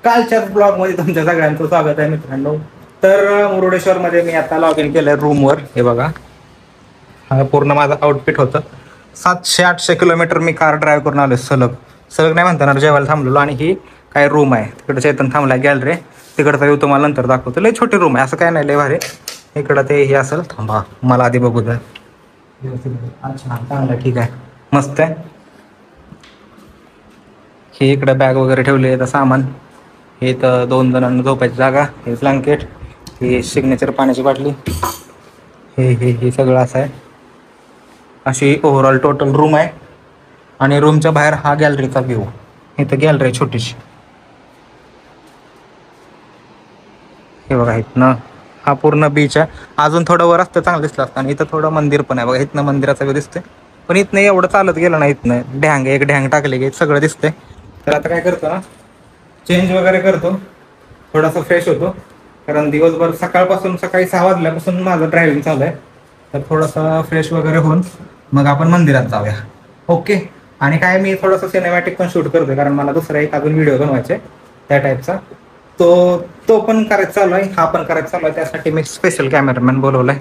कालच्याच ब्लॉगमध्ये तुमच्या सगळ्यांचं स्वागत आहे मित्रांनो. तर मुरुडेश्वरमध्ये मी आता लॉग इन केलंय रूमवर. हे बघा, हा पूर्ण माझं आउटफिट होतं. 700-800 किलोमीटर मी कार ड्राईव्ह करून आलो सलग नाही म्हणताना, जेवायला थांबलेलो. आणि ही काय रूम आहे, तिकडे चैतन थांबलाय गॅलरी, तिकडचा व्ह्यू तुम्हाला नंतर दाखवतो. लय छोटी रूम आहे, असं काय नाही लय भारी. इकडं ते हे असेल, थांबा मला आधी बघू द्या. अच्छा चांगलं, ठीक आहे, मस्त आहे. हे इकडे बॅग वगैरे ठेवले आहे, सामान. हे तर 2 जणांना झोपायची जागा. हे ब्लँकेट, हे सिग्नेचर पाण्याची बाटली, हे सगळं असं आहे. अशी ओव्हरऑल टोटल रूम आहे. आणि रूमच्या बाहेर हा गॅलरीचा व्ह्यू. इथं गॅलरी आहे छोटीशी. हे बघा, इथनं हा पूर्ण बीच आहे. अजून थोडं वर असतं चांगलं दिसलं असतं. आणि इथं थोडं मंदिर पण आहे बघा. इथनं मंदिराचा व्ह्यू दिसतंय, पण इथनं एवढं चालत गेलं ना. इथनं एक ढॅंग टाकले की सगळं दिसतंय. तर आता काय करतो ना, चेंज वगैरे करतो, थोडासा फ्रेश होतो. कारण दिवसभर सकाळी 6 वाजल्यापासून माझं ड्रायव्हिंग चालू आहे. तर थोडंसं फ्रेश वगैरे होऊन मग आपण मंदिरात जाऊया. ओके. आणि काय, मी थोडंसं सिनेमॅटिक पण शूट करतोय, कारण मला दुसरा एक अजून व्हिडिओ बनवायचे त्या टाईपचा. तो पण करायचा चालू आहे, हा पण करायचा चालू आहे. त्यासाठी मी स्पेशल कॅमेरामॅन बोलवलाय.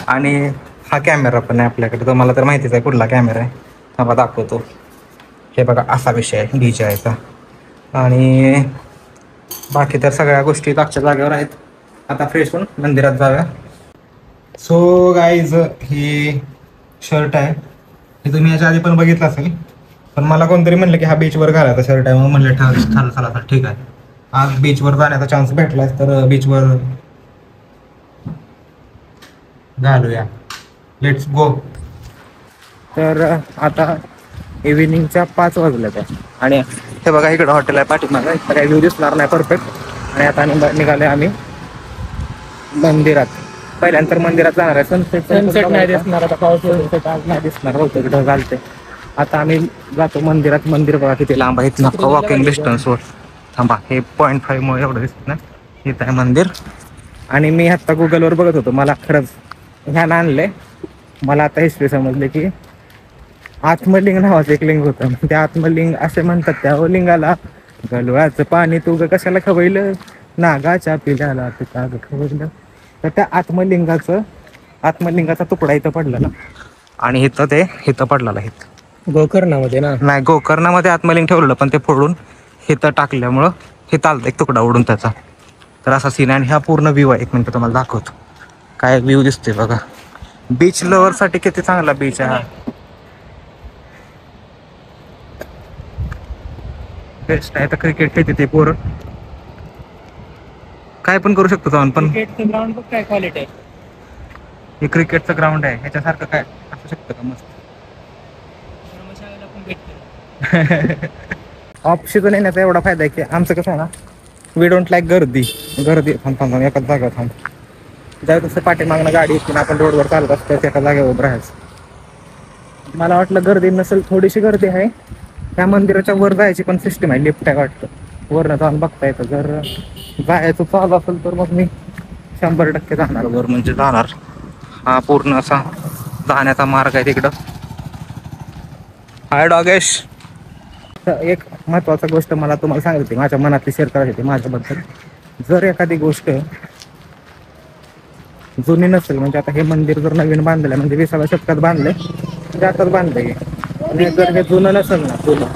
आणि हा कॅमेरा पण आहे आपल्याकडे, तुम्हाला तर माहितीच आहे कुठला कॅमेरा आहे. हा दाखवतो. हे बघा, असा विषय आहे DJIचा. आणि बाकी तर सगळ्या गोष्टी आजच्या जागेवर आहेत. आता फ्रेश होऊन मंदिरात जाऊया. सो गाईज, हे शर्ट आहे, हे तुम्ही याच्या आधी पण बघितलं असेल. पण मला कोणतरी म्हणलं की हा बीचवर घालायचा शर्ट आहे, मग म्हणलं चला ठीक आहे. आज बीचवर जाण्याचा चान्स भेटलाय, तर बीचवर घालूया. Let's go. तर आता इव्हिनिंगच्या 5 वाजल्यात आहे. आणि हे बघा, इकडं हॉटेल आहे पाठीमागं. इथं काही व्ह्यू दिसणार नाही परफेक्ट. आणि आता निघाले आम्ही मंदिरात. पहिल्यांतर मंदिरात जाणार आहे. सनसेट नाही दिसणार, आता पाऊस आज नाही दिसणार, होतं इकडं घालते. आता आम्ही जातो मंदिरात. मंदिर बघा किती लांब आहे, इथनं वॉकिंग डिस्टन्सवर. थांबा, हे 0.5 मुळे एवढं दिसत ना. इथं आहे मंदिर. आणि मी आत्ता गुगलवर बघत होतो, मला खरंच ह्यानं आणलंय. मला आता हिस्ट्री समजली की आत्मलिंग नावाचं एक लिंग होतं. ते आत्मलिंग असे म्हणतात, त्या लिंगाला गलवाचं पाणी तू ग कशाला खवयलं, नागाच्या पिल्याला तू का ग खवयलं. तर त्या आत्मलिंगाचा तुकडा इथं पडला ना. आणि इथं पडलेला. गोकर्णामध्ये ना, नाही, गोकर्णामध्ये आत्मलिंग ठेवलेलं, पण ते फोडून इथं टाकल्यामुळं हे चालतं एक तुकडा उडून त्याचा. तर असा सीन आहे. आणि हा पूर्ण व्ह्यू आहे. एक मिनिट तुम्हाला दाखवतो काय व्ह्यू दिसतोय बघा. बीच लवर साठी किती चांगला बीच आहे हा. बेस्ट आहे. तर क्रिकेट खेळते ते पोरं, काय पण करू शकतो जाऊन. पण क्रिकेटचं ग्राउंड बघ काय क्वालिटी आहे. हे क्रिकेटचं ग्राउंड आहे, ह्याच्यासारखं काय असू शकतं का? मस्त. ऑफ सीझन येण्याचा एवढा फायदा आहे की आमचं कसं आहे ना, वी डोंट लाईक गर्दी. थांब एकाच जागा थांब. ज्यावेळी तसं पाठीमागणं गाडी येते, आपण रोडवर चालत असतो, एका जागेवर उभं राहायचं. मला वाटलं गर्दी नसेल, थोडीशी गर्दी आहे. त्या मंदिराच्या वर जायची पण सिस्टीम आहे, लिफ्ट आहे वाटतं, वरनं जाऊन बघता येतं. जर जायचं चालू असेल तर मग मी 100% जाणार वर, म्हणजे जाणार. हा पूर्ण असा जाण्याचा मार्ग आहे तिकडं. हाय डॉगेश. एक महत्वाची गोष्ट मला तुम्हाला सांगितली, माझ्या मनातली शेअर करायची माझ्याबद्दल. जर एखादी गोष्ट जुनी नसेल, म्हणजे आता हे मंदिर जर नवीन बांधलंय, म्हणजे 20व्या शतकात बांधलंय, म्हणजे आताच बांधलंय, आणि जर हे जुनं नसेल ना,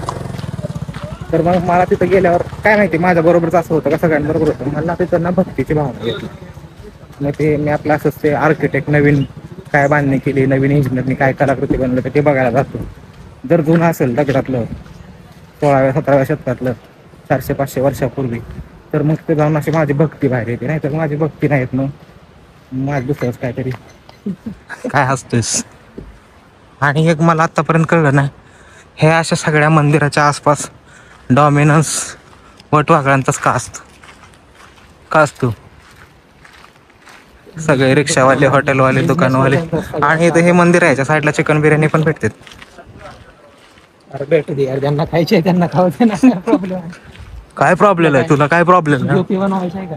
तर मग मला तिथं गेल्यावर काय माहिती माझ्या बरोबरच असं होतं का सगळ्यांबरोबर होतं, मला तिथं ना भक्तीची भावना येते. मग मी आपलं असंच ते आर्किटेक्ट नवीन काय बांधणी केली, नवीन इंजिनियरनी काय कलाकृती बनवलं ते बघायला जातो. जर जुनं असेल दगडातलं 16व्या-17व्या शतकातलं 400-500 वर्षापूर्वी, तर मग ते जाऊन अशी माझी भक्ती बाहेर येते. नाही तर माझी भक्ती नाही येत, मग माझं दुसरंच काहीतरी. काय हसतोस? आणि एक मला आतापर्यंत कळलं ना, हे अशा सगळ्या मंदिराच्या आसपास डॉमिनन्स वटवाघळांचाच का असतो. सगळे रिक्षावाले, हॉटेलवाले, दुकानवाले. आणि इथं हे मंदिर आहे, याच्या साईडला चिकन बिर्याणी पण भेटते. अरे भेटू दे यार, ज्यांना खायची आहे त्यांना खाऊ दे ना. प्रॉब्लेम काय प्रॉब्लेम आहे तुला? काय प्रॉब्लेम आहे का?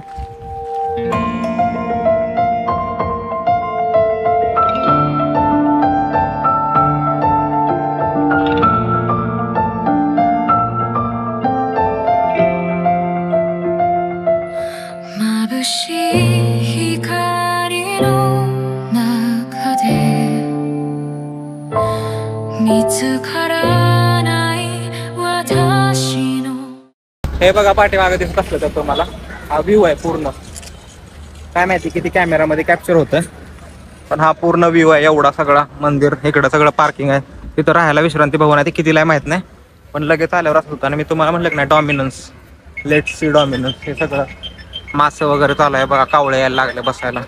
हे बघा पाठीमागे दिसत असलं तर तुम्हाला हा व्ह्यू आहे पूर्ण. काय माहिती किती कॅमेरामध्ये कॅप्चर होतं, पण हा पूर्ण व्ह्यू आहे. एवढा सगळा मंदिर, इकडं सगळं पार्किंग आहे. तिथं राहायला विश्रांती भवन आहे. ते कितीला आहे माहित नाही, पण लगेच आल्यावर असं होतं. आणि मी तुम्हाला म्हटलं की नाही डॉमिनन्स, लेट्स सी डॉमिनन्स, हे सगळं मासे वगैरे चालू आहे बघा. कावळे यायला लागले बसायला.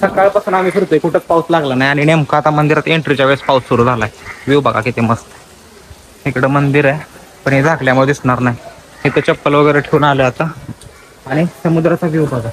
सकाळपासून आम्ही फिरतोय, कुठंच पाऊस लागला नाही. आणि नेमका आता मंदिरात एंट्रीच्या वेळेस पाऊस सुरू झालाय. व्ह्यू बघा किती मस्त. इकडं मंदिर आहे, पण हे झाकल्यामुळे दिसणार नाही. इथं चप्पल वगैरे ठेवून आले आता. आणि समुद्राचा व्ह्यू बघा.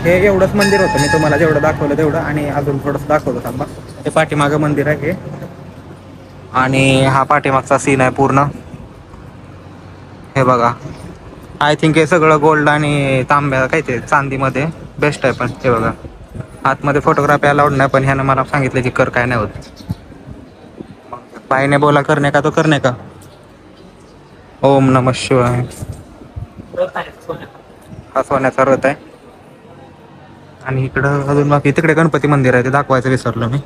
हे एवढंच मंदिर होतं. मी तुम्हाला जेवढं दाखवलं तेवढं, आणि अजून थोडंसं दाखवलं थांबा. हे पाठीमागं मंदिर आहे हे, आणि हा पाठीमागचा सीन आहे पूर्ण. हे बघा, आय थिंक हे सगळं गोल्ड आणि तांब्या काय ते चांदीमध्ये बेस्ट आहे. पण हे बघा, आतमध्ये फोटोग्राफी अलाउड नाही, पण ह्यानं मला सांगितलं की कर, काय नाही होत. बाईने बोला करणे का तो करणे का. ओम नमः शिवाय. हा सोन्याचा रथ आहे. आणि इकडं अजून बाकी तिकडे गणपती मंदिर आहे, ते दाखवायचं विसरलो मी.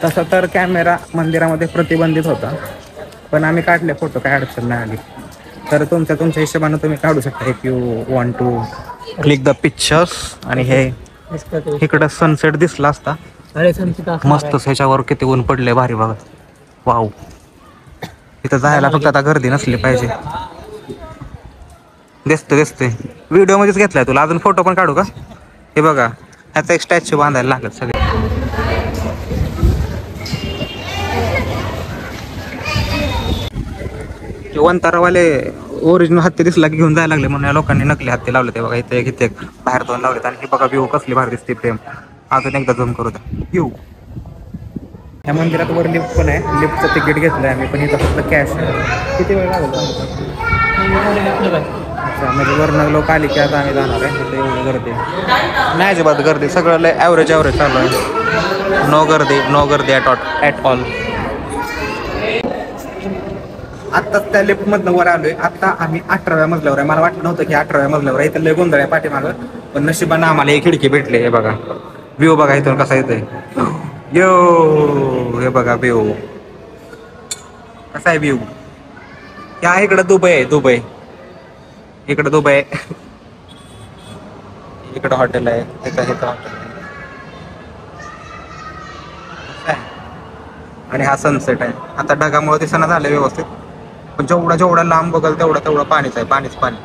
तसं तर कॅमेरा मंदिरामध्ये प्रतिबंधित होता, पण आम्ही काढले फोटो, काय अडचण नाही आली. तर तुमच्या हिशोबानं तुम्ही काढू शकता if you want to click the pictures. आणि हे इकडं सनसेट दिसला असता मस्त. ह्याच्यावर किती ऊन पडले, भारी बघा. वाव, इथं जायला फक्त आता गर्दी नसली पाहिजे. दिसते व्हिडिओ मध्येच घेतलाय तुला. अजून फोटो पण काढू का. हे बघा, ह्याचा एक स्टॅच्यू बांधायला लागत सगळे. वंतारावाले ओरिजिनल हत्ती दिसला की घेऊन जायला लागले, म्हणून या लोकांनी नकली हत्ती लावले. ते बघा इथे एक बाहेर दोन लावलेत. आणि हे बघा व्ह्यू कसली भारी दिसते. प्रेम अजून एकदा झूम करू द्या व्ह्यू. ह्या मंदिरात वर लिफ्ट पण आहे. लिफ्टचं तिकीट घेतलंय आम्ही, पण इथं फक्त कॅश आहे. किती वेळ लागेल. अच्छा, म्हणजे वरनं लोक आली की आता आम्ही जाणार आहे. तिथे एवढी गर्दी नाही, अजिबात गर्दी. सगळं लय ॲव्हरेज चालू आहे. नो गर्दी ॲट ऑल. आत्ताच त्या लिफ्टमधनं वर आलोय. आता आम्ही 18व्या मजल्यावर आहे. मला वाटलं नव्हतं की 18व्या मजल्यावर आहे. इथं लय गोंधळ आहे पाठीमागं, पण नशिबानं आम्हाला एक खिडकी भेटली. हे बघा व्ह्यू बघा इथून कसा येतोय. यो, हे बघा व्ह्यू कसा आहे. व्ह्यू या इकडं दुबई आहे. इकडं दुबई आहे. इकडं हॉटेल आहे. इथं हॉटेल आहे. आणि हा सनसेट आहे. आता ढगामुळे दिसना झालं व्यवस्थित, पण जेवढा लांब बघल तेवढं पाणीच आहे. पाणीच पाणी.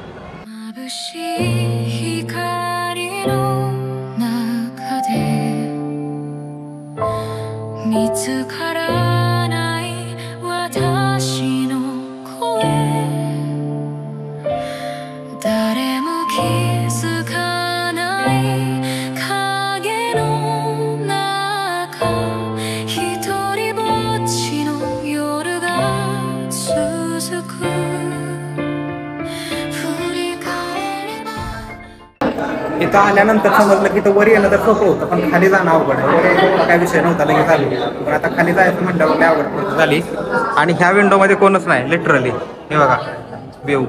इथं आल्यानंतर समजलं की तर वर येणं तर सोपं होतं, पण खाली जाणं अवघड आहे. वर यायला काय विषय नव्हता, लगेच झाली. पण आता खाली जायचं म्हटल्यावर लय अवघड झाली. आणि ह्या विंडोमध्ये कोणच नाही लिटरली. हे बघा व्ह्यू,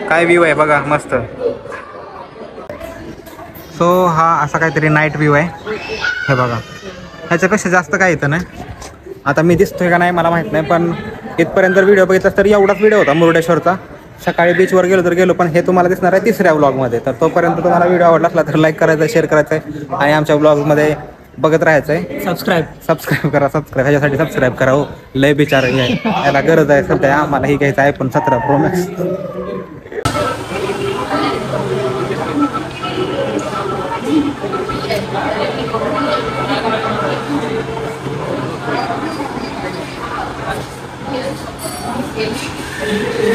काय व्ह्यू आहे बघा मस्त. सो हा असा काहीतरी नाईट व्ह्यू आहे. हे बघा, ह्याच्यापेक्षा जास्त काय येतं नाही. आता मी दिसतोय का नाही मला माहित नाही, पण इथपर्यंत जर व्हिडिओ बघितला तर एवढाच व्हिडिओ होता मुरुडेश्वरचा. सकाळी बीचवर गेलो तर गेलो, पण हे तुम्हाला दिसणार आहे तिसऱ्या व्लॉगमध्ये. तर तोपर्यंत तुम्हाला व्हिडिओ आवडला असला तर लाईक करायचा, शेअर करायचा आहे आणि आमच्या ब्लॉगमध्ये बघत राहायचं आहे. सबस्क्राईब करा. ह्याच्यासाठी सबस्क्राईब करा. हो लय बिचार याला गरज आहे सध्या. आम्हाला ही घ्यायचं iPhone 17 Pro Max.